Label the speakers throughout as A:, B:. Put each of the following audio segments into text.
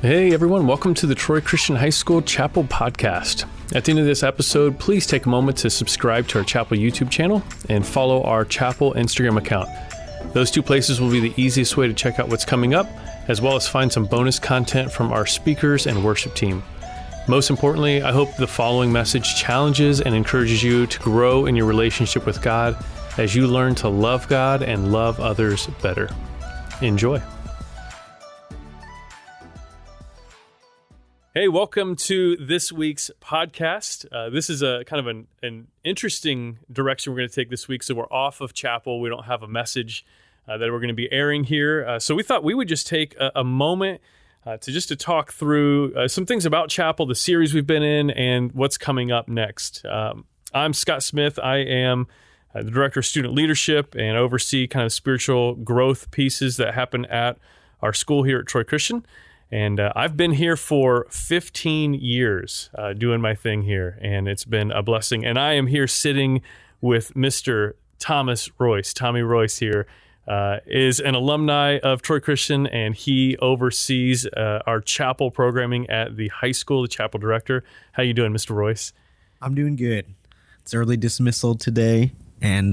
A: Hey everyone, welcome to the Troy Christian High School Chapel Podcast. At the end of this episode, please take a moment to subscribe to our Chapel YouTube channel and follow our Chapel Instagram account. Those two places will be the easiest way to check out what's coming up, as well as find some bonus content from our speakers and worship team. Most importantly, I hope the following message challenges and encourages you to grow in your relationship with God as you learn to love God and love others better. Enjoy. Hey, welcome to this week's podcast. This is a kind of an interesting direction we're going to take this week. So we're off of chapel. We don't have a message that we're going to be airing here. So we thought we would just take a moment to talk through some things about chapel, the series we've been in, and what's coming up next. I'm Scott Smith. I am the Director of Student Leadership and oversee kind of spiritual growth pieces that happen at our school here at Troy Christian. And I've been here for 15 years doing my thing here, and it's been a blessing. And I am here sitting with Mr. Royce. Tommy Royce here is an alumni of Troy Christian, and he oversees our chapel programming at the high school, the chapel director. How you doing, Mr. Royce?
B: I'm doing good. It's early dismissal today, and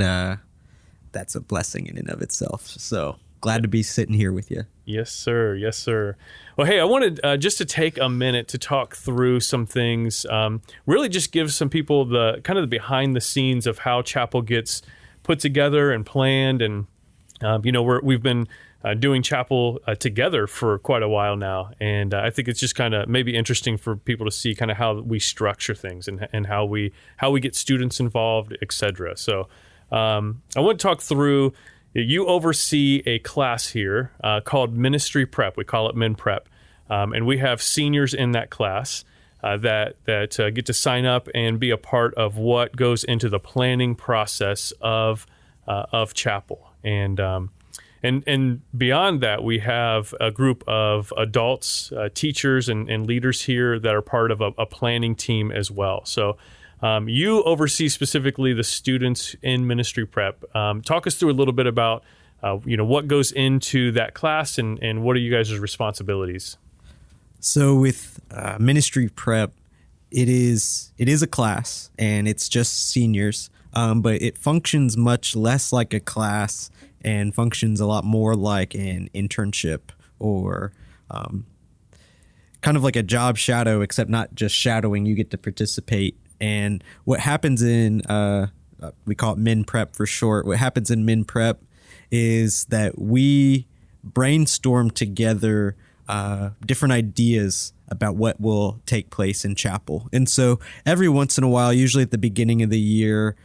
B: that's a blessing in and of itself. So glad to be sitting here with you.
A: Yes, sir. Yes, sir. Well, hey, I wanted just to take a minute to talk through some things, really just give some people the kind of the behind the scenes of how chapel gets put together and planned. And, we've been doing chapel together for quite a while now. And I think it's just kind of maybe interesting for people to see kind of how we structure things and how we get students involved, et cetera. So I want to talk through. You oversee a class here called Ministry Prep. We call it Min Prep. And we have seniors in that class that get to sign up and be a part of what goes into the planning process of chapel. And beyond that, we have a group of adults, teachers, and leaders here that are part of a planning team as well. So you oversee specifically the students in Ministry Prep. Talk us through a little bit about, what goes into that class and what are you guys' responsibilities?
B: So with Ministry Prep, it is a class and it's just seniors, but it functions much less like a class and functions a lot more like an internship or kind of like a job shadow, except not just shadowing, you get to participate. And what happens in, we call it Min Prep for short, what happens in Min Prep is that we brainstorm together different ideas about what will take place in chapel. And so every once in a while, usually at the beginning of the year,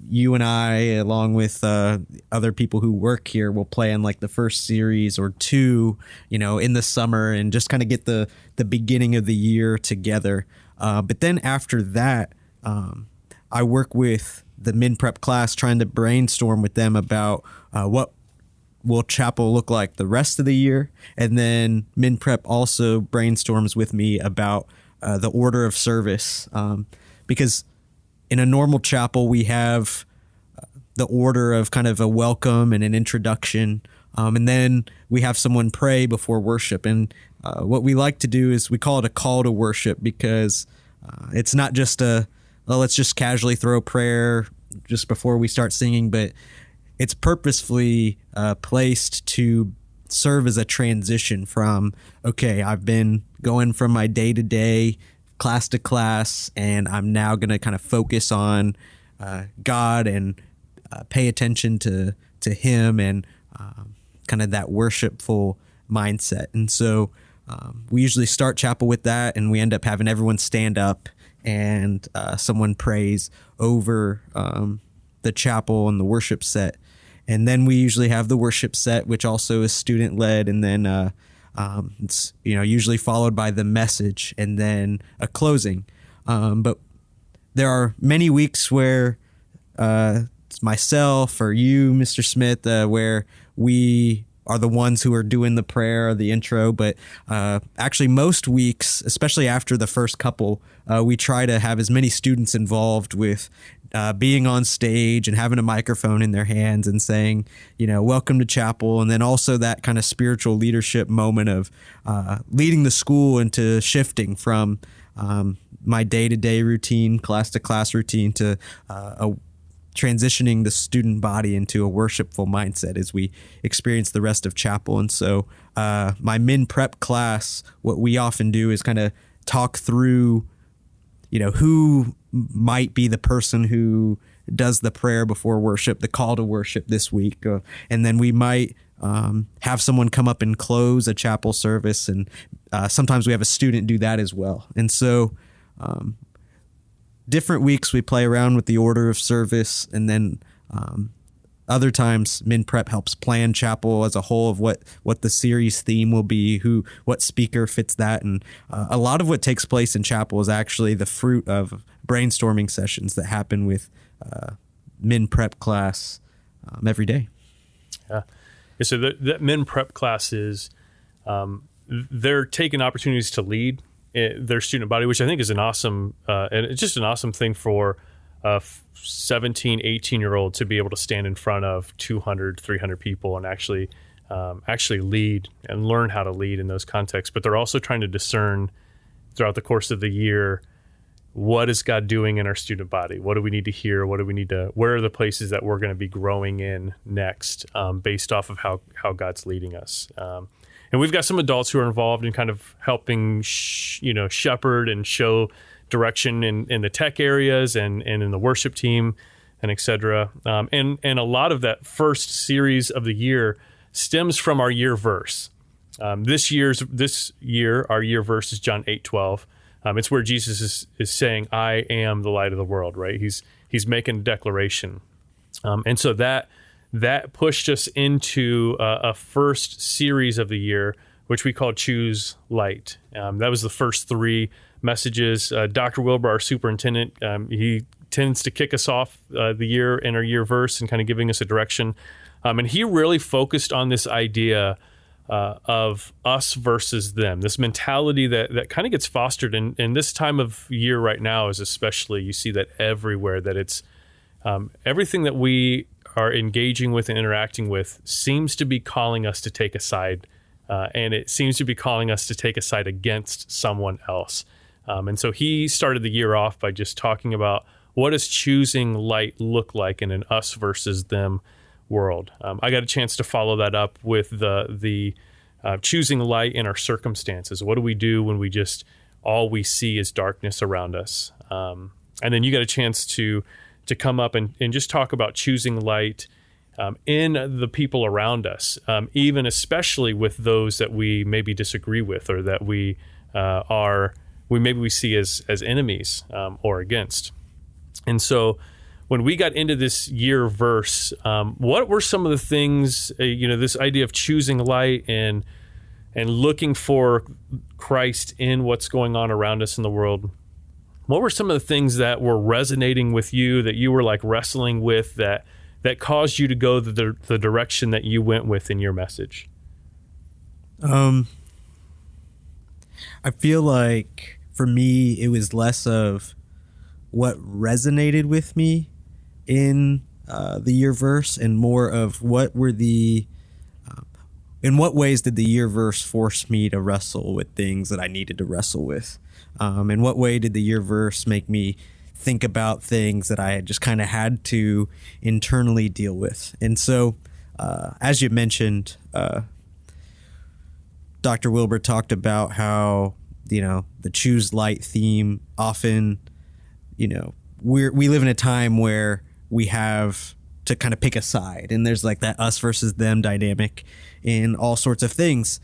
B: you and I, along with other people who work here, will plan like the first series or two, in the summer and just kind of get the beginning of the year together. But then after that, I work with the Min Prep class trying to brainstorm with them about what will chapel look like the rest of the year. And then Min Prep also brainstorms with me about the order of service. Because in a normal chapel, we have the order of kind of a welcome and an introduction. And then we have someone pray before worship. And what we like to do is we call it a call to worship because it's not just let's just casually throw prayer just before we start singing, but it's purposefully placed to serve as a transition from, okay, I've been going from my day-to-day, class to class, and I'm now going to kind of focus on God and pay attention to Him and kind of that worshipful mindset. And so we usually start chapel with that, and we end up having everyone stand up and someone prays over the chapel and the worship set. And then we usually have the worship set, which also is student led. And then it's usually followed by the message and then a closing. But there are many weeks where it's myself or you, Mr. Smith, where we are the ones who are doing the prayer or the intro. But actually, most weeks, especially after the first couple, we try to have as many students involved with being on stage and having a microphone in their hands and saying, welcome to chapel. And then also that kind of spiritual leadership moment of leading the school into shifting from my day-to-day routine, class-to-class routine, to transitioning the student body into a worshipful mindset as we experience the rest of chapel. And so my min prep class, what we often do is kind of talk through, who might be the person who does the prayer before worship, the call to worship this week. And then we might have someone come up and close a chapel service. And sometimes we have a student do that as well. And so different weeks we play around with the order of service, and then other times min prep helps plan chapel as a whole of what the series theme will be, what speaker fits that. And a lot of what takes place in chapel is actually the fruit of brainstorming sessions that happen with min prep class every day.
A: Yeah. So that min prep class is they're taking opportunities to lead their student body, which I think is an awesome, and it's just an awesome thing for a 17, 18-year-old to be able to stand in front of 200, 300 people and actually lead and learn how to lead in those contexts. But they're also trying to discern throughout the course of the year, what is God doing in our student body? What do we need to hear? Where are the places that we're going to be growing in next, based off of how God's leading us? And we've got some adults who are involved in kind of helping, shepherd and show direction in the tech areas and in the worship team and et cetera. And a lot of that first series of the year stems from our year verse. This year, our year verse is John 8:12. It's where Jesus is saying, "I am the light of the world," right? He's making a declaration. And so that pushed us into a first series of the year, which we called Choose Light. That was the first three messages. Dr. Wilbur, our superintendent, he tends to kick us off the year in our year verse and kind of giving us a direction. And he really focused on this idea of us versus them, this mentality that kind of gets fostered in this time of year right now is especially, you see that everywhere, that it's everything that we are engaging with and interacting with seems to be calling us to take a side, and it seems to be calling us to take a side against someone else. And so he started the year off by just talking about what does choosing light look like in an us versus them world. I got a chance to follow that up with the choosing light in our circumstances. What do we do when all we see is darkness around us? And then you got a chance to come up and just talk about choosing light in the people around us, even especially with those that we maybe disagree with or that we see as enemies or against. And so when we got into this year verse, what were some of the things, this idea of choosing light and looking for Christ in what's going on around us in the world? What were some of the things that were resonating with you, that you were like wrestling with, that caused you to go the direction that you went with in your message?
B: I feel like for me, it was less of what resonated with me in the year verse and more of what were in what ways did the year verse force me to wrestle with things that I needed to wrestle with? In what way did the year verse make me think about things that I had just kind of had to internally deal with? And so, as you mentioned, Dr. Wilbur talked about how, the choose light theme often, we live in a time where we have to kind of pick a side, and there's like that us versus them dynamic in all sorts of things.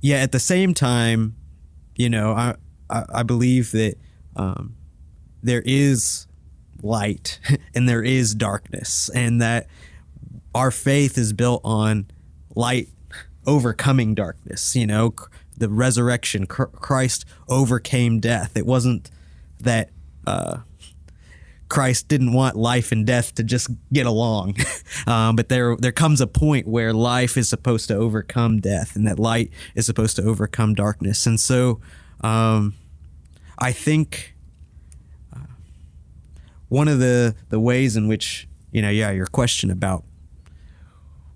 B: At the same time, I believe that there is light and there is darkness, and that our faith is built on light overcoming darkness. The resurrection, Christ overcame death. It wasn't that Christ didn't want life and death to just get along. But there comes a point where life is supposed to overcome death, and that light is supposed to overcome darkness. And so I think one of the ways in which, your question about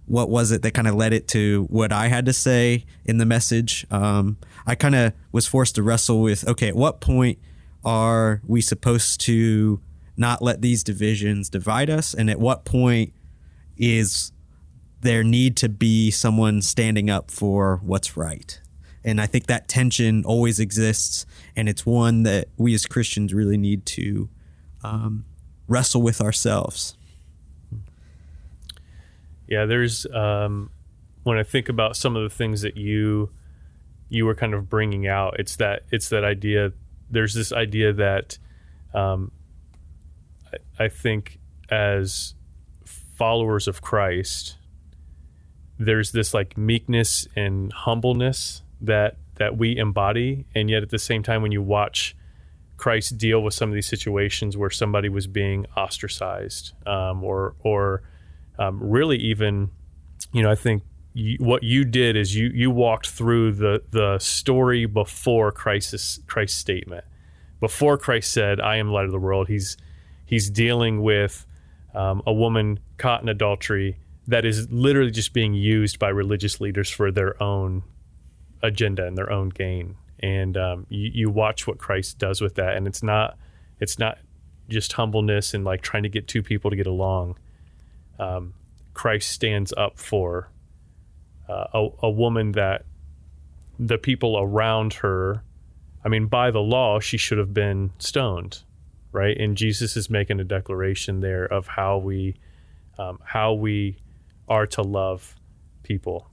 B: what was it that kind of led it to what I had to say in the message, I kind of was forced to wrestle with, okay, at what point are we supposed to not let these divisions divide us? And at what point is there need to be someone standing up for what's right? And I think that tension always exists, and it's one that we as Christians really need to wrestle with ourselves.
A: Yeah, there's when I think about some of the things that you were kind of bringing out, it's that idea. There's this idea that I think as followers of Christ, there's this like meekness and humbleness that we embody, and yet at the same time, when you watch Christ deal with some of these situations where somebody was being ostracized, or really even, I think what you did is you walked through the story before Christ's statement. Before Christ said, "I am light of the world," he's dealing with a woman caught in adultery that is literally just being used by religious leaders for their own agenda and their own gain. And you watch what Christ does with that, and it's not just humbleness and like trying to get two people to get along. Christ stands up for a woman that the people around her, I mean, by the law, she should have been stoned, right? And Jesus is making a declaration there of how we are to love people.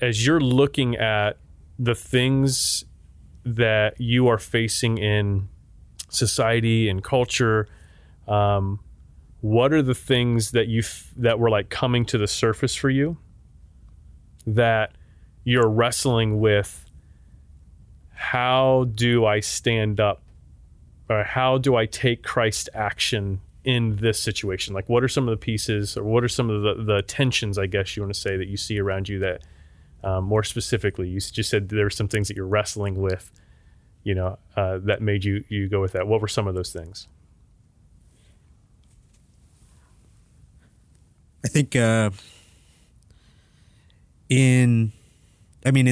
A: As you're looking at the things that you are facing in society and culture, what are the things that were like coming to the surface for you that you're wrestling with? How do I stand up, or how do I take Christ's action in this situation? Like, what are some of the pieces, or what are some of the tensions, I guess you want to say, that you see around you that, more specifically, you just said there are some things that you're wrestling with, that made you go with that. What were some of those things?
B: I think in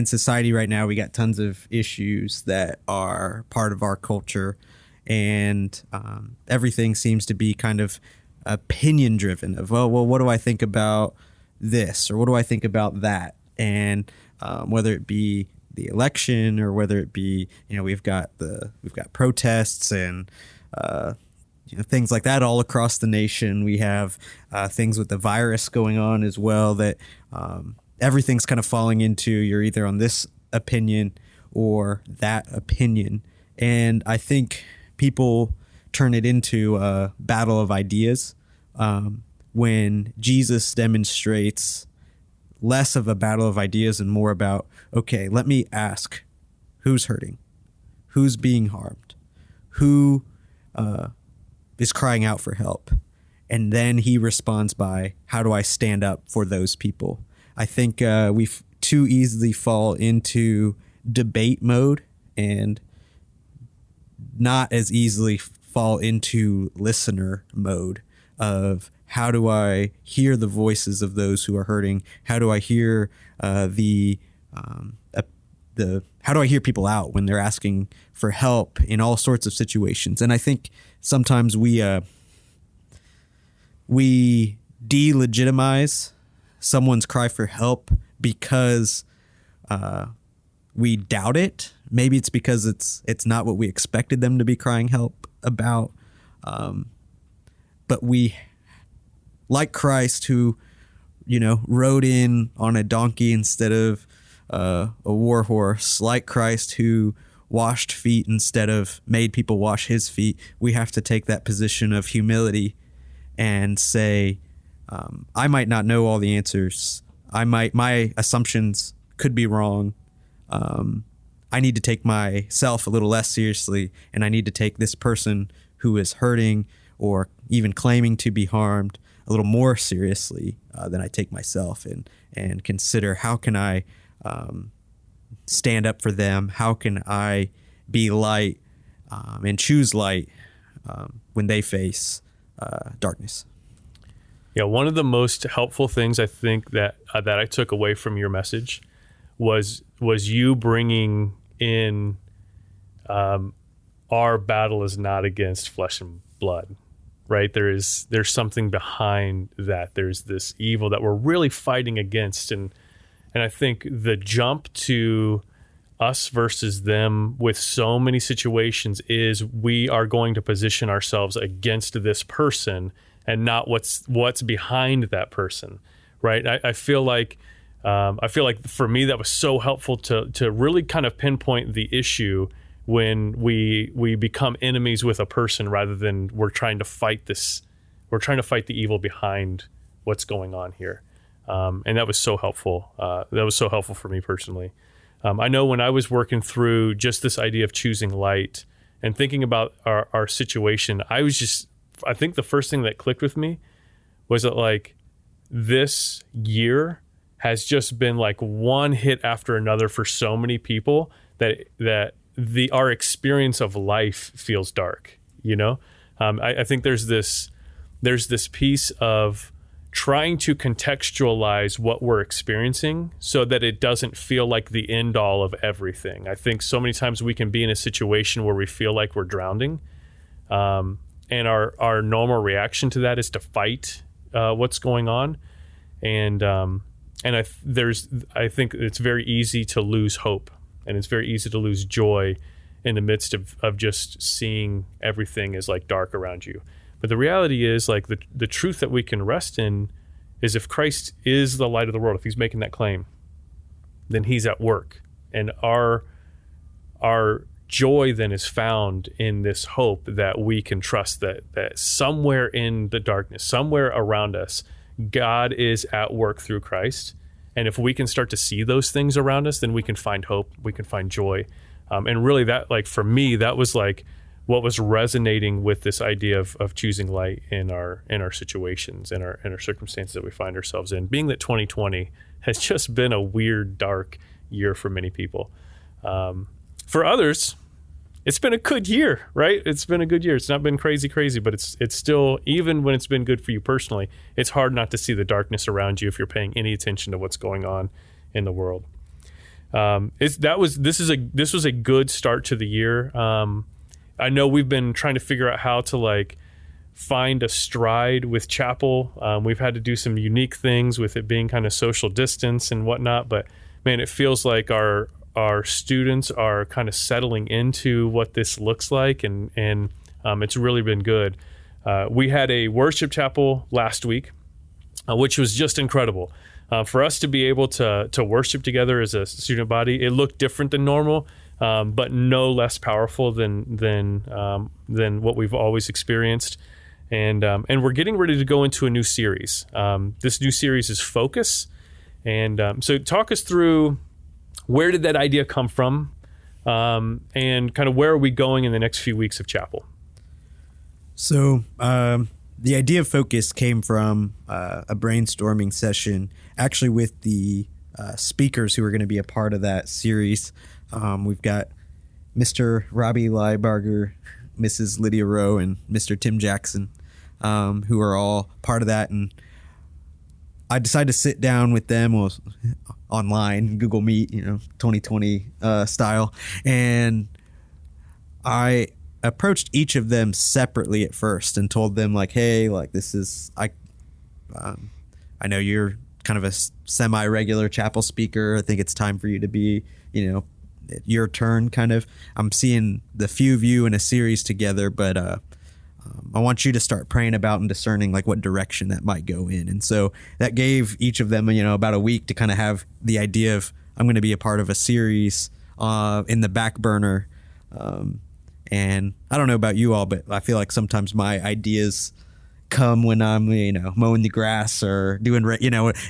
B: society right now, we got tons of issues that are part of our culture, and everything seems to be kind of opinion driven of, well, what do I think about this, or what do I think about that? And whether it be the election, or whether it be, we've got protests and things like that all across the nation. We have things with the virus going on as well, that everything's kind of falling into, you're either on this opinion or that opinion. And I think people turn it into a battle of ideas, when Jesus demonstrates less of a battle of ideas and more about, okay, let me ask, who's hurting, who's being harmed, who is crying out for help. And then he responds by, how do I stand up for those people? I think we too easily fall into debate mode, and not as easily fall into listener mode of, how do I hear the voices of those who are hurting? How do I hear how do I hear people out when they're asking for help in all sorts of situations? And I think sometimes we delegitimize someone's cry for help because we doubt it. Maybe it's because it's not what we expected them to be crying help about. But we, like Christ, who, rode in on a donkey instead of a war horse, like Christ, who washed feet instead of made people wash his feet, we have to take that position of humility and say, I might not know all the answers. My assumptions could be wrong. I I need to take myself a little less seriously, and I need to take this person who is hurting or even claiming to be harmed a little more seriously than I take myself, and consider how can I stand up for them? How can I be light and choose light when they face darkness?
A: Yeah, one of the most helpful things I think that I took away from your message was you bringing in our battle is not against flesh and blood, right? There's something behind that. There's this evil that we're really fighting against, and I think the jump to us versus them with so many situations is we are going to position ourselves against this person and not what's behind that person, right? I feel like for me that was so helpful to really kind of pinpoint the issue when we become enemies with a person rather than we're trying to fight the evil behind what's going on here. And that was so helpful. That was so helpful for me personally. I know when I was working through just this idea of choosing light and thinking about our situation, I think the first thing that clicked with me was that like this year has just been like one hit after another for so many people that our experience of life feels dark, you know? I think there's this piece of trying to contextualize what we're experiencing so that it doesn't feel like the end all of everything. I think so many times we can be in a situation where we feel like we're drowning. And our normal reaction to that is to fight what's going on. And I think it's very easy to lose hope, and it's very easy to lose joy in the midst of just seeing everything as like dark around you. But the reality is like the truth that we can rest in is if Christ is the light of the world, if he's making that claim, then he's at work. And our joy then is found in this hope that we can trust that somewhere in the darkness, somewhere around us, God is at work through Christ. And if we can start to see those things around us, then we can find hope, we can find joy. And really that, like for me, that was like what was resonating with this idea of choosing light in our situations, in our circumstances that we find ourselves in, being that 2020 has just been a weird, dark year for many people. For others, it's been a good year, right? It's been a good year. It's not been crazy, but it's still, even when it's been good for you personally, it's hard not to see the darkness around you if you're paying any attention to what's going on in the world. This was a good start to the year. I know we've been trying to figure out how to like find a stride with chapel. We've had to do some unique things with it being kind of social distance and whatnot, but man, it feels like our students are kind of settling into what this looks like, and it's really been good. We had a worship chapel last week, which was just incredible. For us to be able to worship together as a student body, it looked different than normal, but no less powerful than what we've always experienced. And we're getting ready to go into a new series. This new series is Focus. And so talk us through, where did that idea come from? And kind of where are we going in the next few weeks of chapel?
B: So the idea of Focus came from a brainstorming session, actually with the speakers who are going to be a part of that series. We've got Mr. Robbie Liebarger, Mrs. Lydia Rowe, and Mr. Tim Jackson, who are all part of that. And I decided to sit down with them online, Google Meet, 2020 style. And I approached each of them separately at first and told them like, hey, like this is, I know you're kind of a semi-regular chapel speaker. I think it's time for you to be, your turn kind of. I'm seeing the few of you in a series together, but I want you to start praying about and discerning like what direction that might go in. And so that gave each of them, about a week to kind of have the idea of, I'm going to be a part of a series in the back burner. And I don't know about you all, but I feel like sometimes my ideas come when I'm, mowing the grass or doing,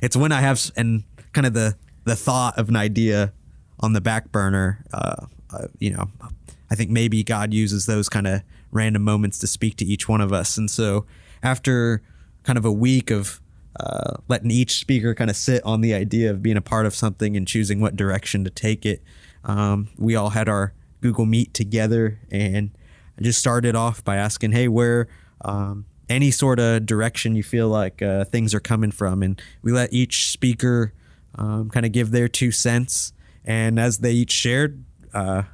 B: it's when I have and kind of the thought of an idea on the back burner I think maybe God uses those kind of random moments to speak to each one of us. And so after kind of a week of letting each speaker kind of sit on the idea of being a part of something and choosing what direction to take it, we all had our Google Meet together, and I just started off by asking, hey, where any sort of direction you feel like things are coming from. And we let each speaker kind of give their 2 cents. And as they each shared, it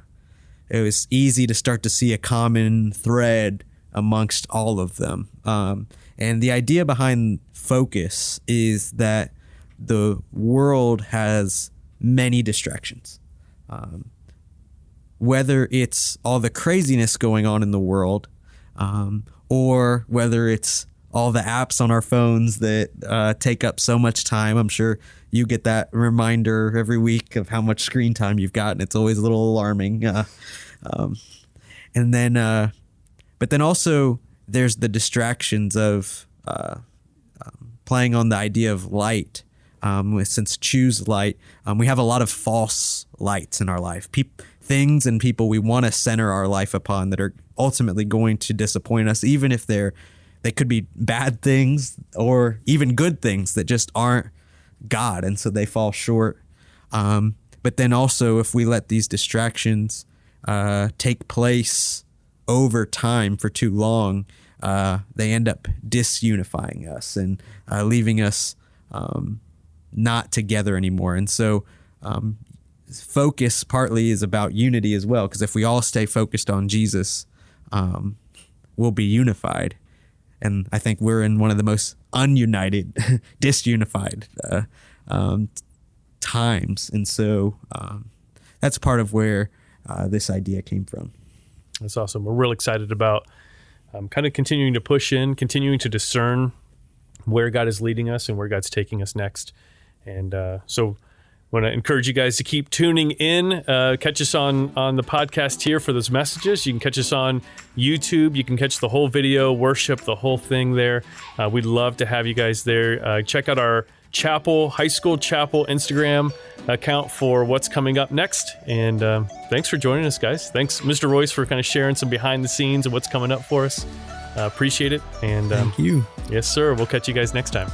B: was easy to start to see a common thread amongst all of them. And the idea behind focus is that the world has many distractions. Whether it's all the craziness going on in the world, or whether it's all the apps on our phones that take up so much time. I'm sure you get that reminder every week of how much screen time you've got, and it's always a little alarming. But then also there's the distractions of playing on the idea of light. Since choose light, we have a lot of false lights in our life. Things and people we want to center our life upon that are ultimately going to disappoint us, even if they could be bad things or even good things that just aren't God, and so they fall short. But then also, if we let these distractions take place over time for too long, they end up disunifying us and leaving us not together anymore. And so focus partly is about unity as well, because if we all stay focused on Jesus, we'll be unified. And I think we're in one of the most ununited, disunified times. And so that's part of where this idea came from.
A: That's awesome. We're real excited about kind of continuing to push in, continuing to discern where God is leading us and where God's taking us next. And so I want to encourage you guys to keep tuning in. Catch us on the podcast here for those messages. You can catch us on YouTube. You can catch the whole video, worship, the whole thing there. We'd love to have you guys there. Check out our chapel, high school chapel Instagram account for what's coming up next. And thanks for joining us, guys. Thanks, Mr. Royce, for kind of sharing some behind the scenes of what's coming up for us. Appreciate it. And
B: thank you.
A: Yes, sir. We'll catch you guys next time.